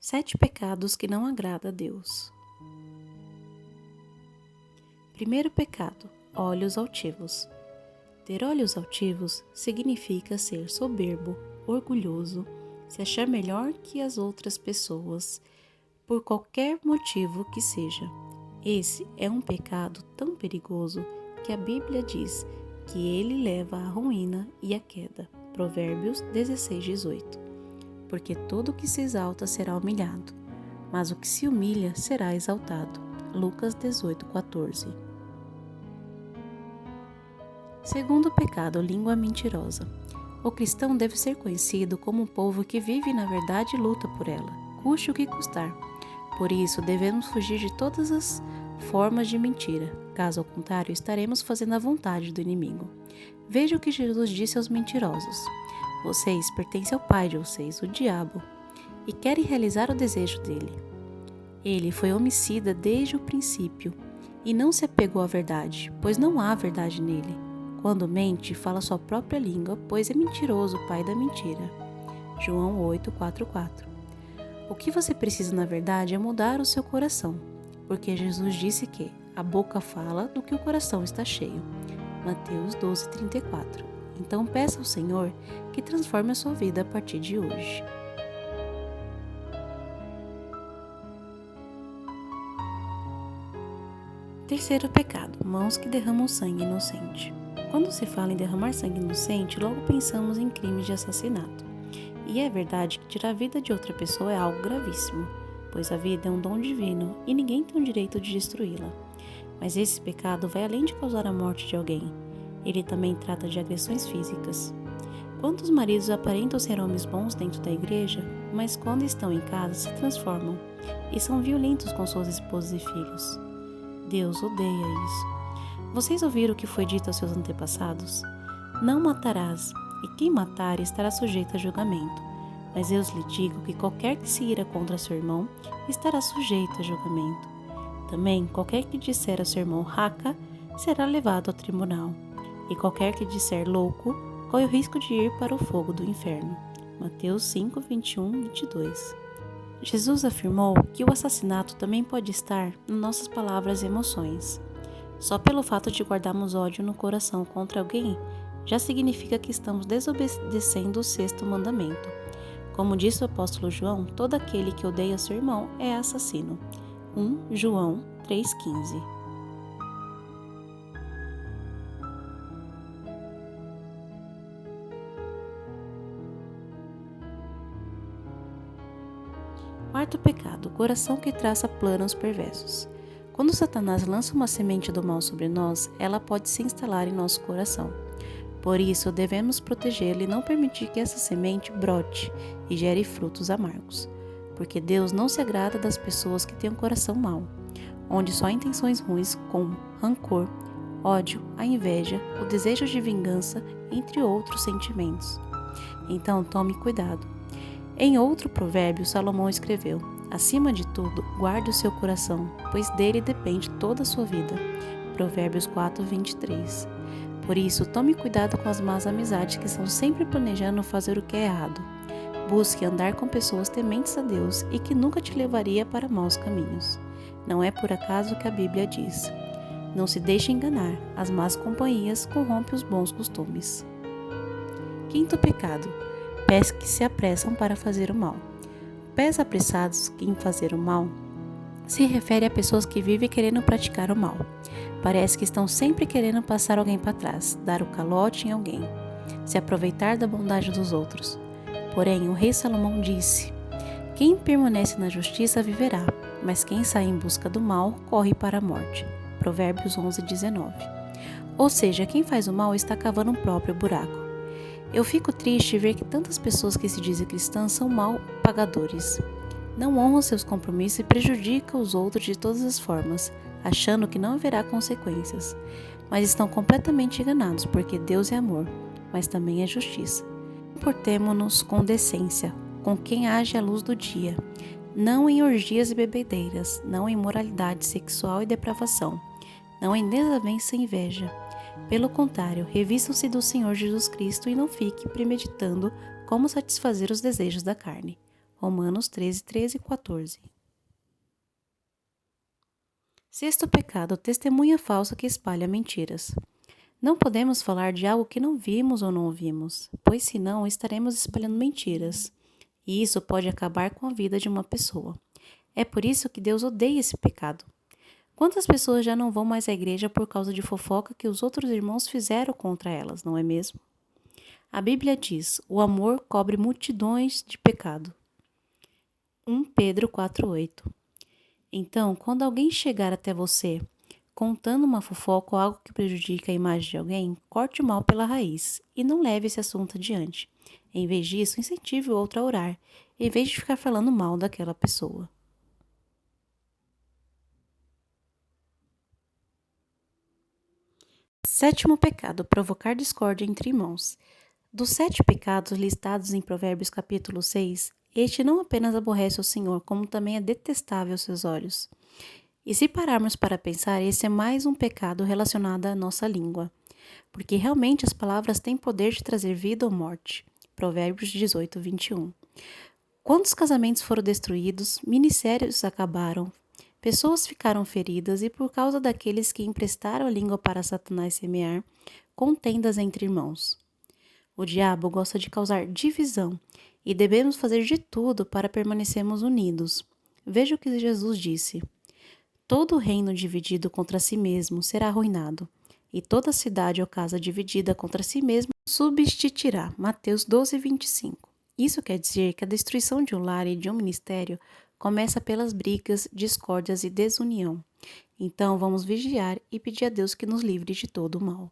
7 pecados que não agradam a Deus. Primeiro pecado, olhos altivos. Ter olhos altivos significa ser soberbo, orgulhoso, se achar melhor que as outras pessoas, por qualquer motivo que seja. Esse é um pecado tão perigoso que a Bíblia diz que ele leva à ruína e à queda. Provérbios 16:18. Porque todo o que se exalta será humilhado, mas o que se humilha será exaltado. Lucas 18:14. Segundo pecado, língua mentirosa. O cristão deve ser conhecido como um povo que vive na verdade e luta por ela, custe o que custar. Por isso, devemos fugir de todas as formas de mentira. Caso contrário, estaremos fazendo a vontade do inimigo. Veja o que Jesus disse aos mentirosos. Vocês pertencem ao pai de vocês, o diabo, e querem realizar o desejo dele. Ele foi homicida desde o princípio e não se apegou à verdade, pois não há verdade nele. Quando mente, fala sua própria língua, pois é mentiroso o pai da mentira. João 8:4-4. O que você precisa na verdade é mudar o seu coração, porque Jesus disse que a boca fala do que o coração está cheio. Mateus 12:34. Então peça ao Senhor que transforme a sua vida a partir de hoje. Terceiro pecado, mãos que derramam sangue inocente. Quando se fala em derramar sangue inocente, logo pensamos em crimes de assassinato. E é verdade que tirar a vida de outra pessoa é algo gravíssimo, pois a vida é um dom divino e ninguém tem o direito de destruí-la. Mas esse pecado vai além de causar a morte de alguém. Ele também trata de agressões físicas. Quantos maridos aparentam ser homens bons dentro da igreja, mas quando estão em casa se transformam e são violentos com suas esposas e filhos? Deus odeia isso. Vocês ouviram o que foi dito aos seus antepassados? Não matarás, e quem matar estará sujeito a julgamento. Mas eu lhe digo que qualquer que se ira contra seu irmão estará sujeito a julgamento. Também qualquer que disser a seu irmão raca será levado ao tribunal. E qualquer que disser louco, corre o risco de ir para o fogo do inferno. Mateus 5:21-22. Jesus afirmou que o assassinato também pode estar nas nossas palavras e emoções. Só pelo fato de guardarmos ódio no coração contra alguém, já significa que estamos desobedecendo o 6º mandamento. Como disse o apóstolo João, todo aquele que odeia seu irmão é assassino. 1 João 3:15. Quarto pecado, coração que traça planos perversos. Quando Satanás lança uma semente do mal sobre nós, ela pode se instalar em nosso coração. Por isso, devemos protegê-lo e não permitir que essa semente brote e gere frutos amargos. Porque Deus não se agrada das pessoas que têm um coração mau, onde só há intenções ruins como rancor, ódio, a inveja, o desejo de vingança, entre outros sentimentos. Então, tome cuidado. Em outro provérbio, Salomão escreveu: acima de tudo, guarde o seu coração, pois dele depende toda a sua vida. Provérbios 4:23. Por isso, tome cuidado com as más amizades que estão sempre planejando fazer o que é errado. Busque andar com pessoas tementes a Deus e que nunca te levaria para maus caminhos. Não é por acaso que a Bíblia diz: não se deixe enganar, as más companhias corrompem os bons costumes. Quinto pecado, pés que se apressam para fazer o mal. Pés apressados em fazer o mal se refere a pessoas que vivem querendo praticar o mal. Parece que estão sempre querendo passar alguém para trás, dar o calote em alguém, se aproveitar da bondade dos outros. Porém, o rei Salomão disse: quem permanece na justiça viverá, mas quem sai em busca do mal corre para a morte. Provérbios 11:19. Ou seja, quem faz o mal está cavando um próprio buraco. Eu fico triste ver que tantas pessoas que se dizem cristãs são mal pagadores. Não honram seus compromissos e prejudicam os outros de todas as formas, achando que não haverá consequências. Mas estão completamente enganados, porque Deus é amor, mas também é justiça. Comportemo-nos com decência, com quem age à luz do dia, não em orgias e bebedeiras, não em moralidade sexual e depravação, não em desavença e inveja. Pelo contrário, revistam-se do Senhor Jesus Cristo e não fique premeditando como satisfazer os desejos da carne. Romanos 13, 13 e 14. Sexto pecado, testemunha falsa que espalha mentiras. Não podemos falar de algo que não vimos ou não ouvimos, pois senão estaremos espalhando mentiras. E isso pode acabar com a vida de uma pessoa. É por isso que Deus odeia esse pecado. Quantas pessoas já não vão mais à igreja por causa de fofoca que os outros irmãos fizeram contra elas, não é mesmo? A Bíblia diz: o amor cobre multidões de pecado. 1 Pedro 4,8. Então, quando alguém chegar até você contando uma fofoca ou algo que prejudica a imagem de alguém, corte o mal pela raiz e não leve esse assunto adiante. Em vez disso, incentive o outro a orar, em vez de ficar falando mal daquela pessoa. Sétimo pecado, provocar discórdia entre irmãos. Dos 7 pecados listados em Provérbios capítulo 6, este não apenas aborrece o Senhor, como também é detestável aos seus olhos. E se pararmos para pensar, esse é mais um pecado relacionado à nossa língua, porque realmente as palavras têm poder de trazer vida ou morte. Provérbios 18, 21. Quantos casamentos foram destruídos, ministérios acabaram, pessoas ficaram feridas e por causa daqueles que emprestaram a língua para Satanás semear contendas entre irmãos. O diabo gosta de causar divisão e devemos fazer de tudo para permanecermos unidos. Veja o que Jesus disse: todo reino dividido contra si mesmo será arruinado, e toda cidade ou casa dividida contra si mesma subsistirá. Mateus 12, 25. Isso quer dizer que a destruição de um lar e de um ministério começa pelas brigas, discórdias e desunião. Então vamos vigiar e pedir a Deus que nos livre de todo o mal.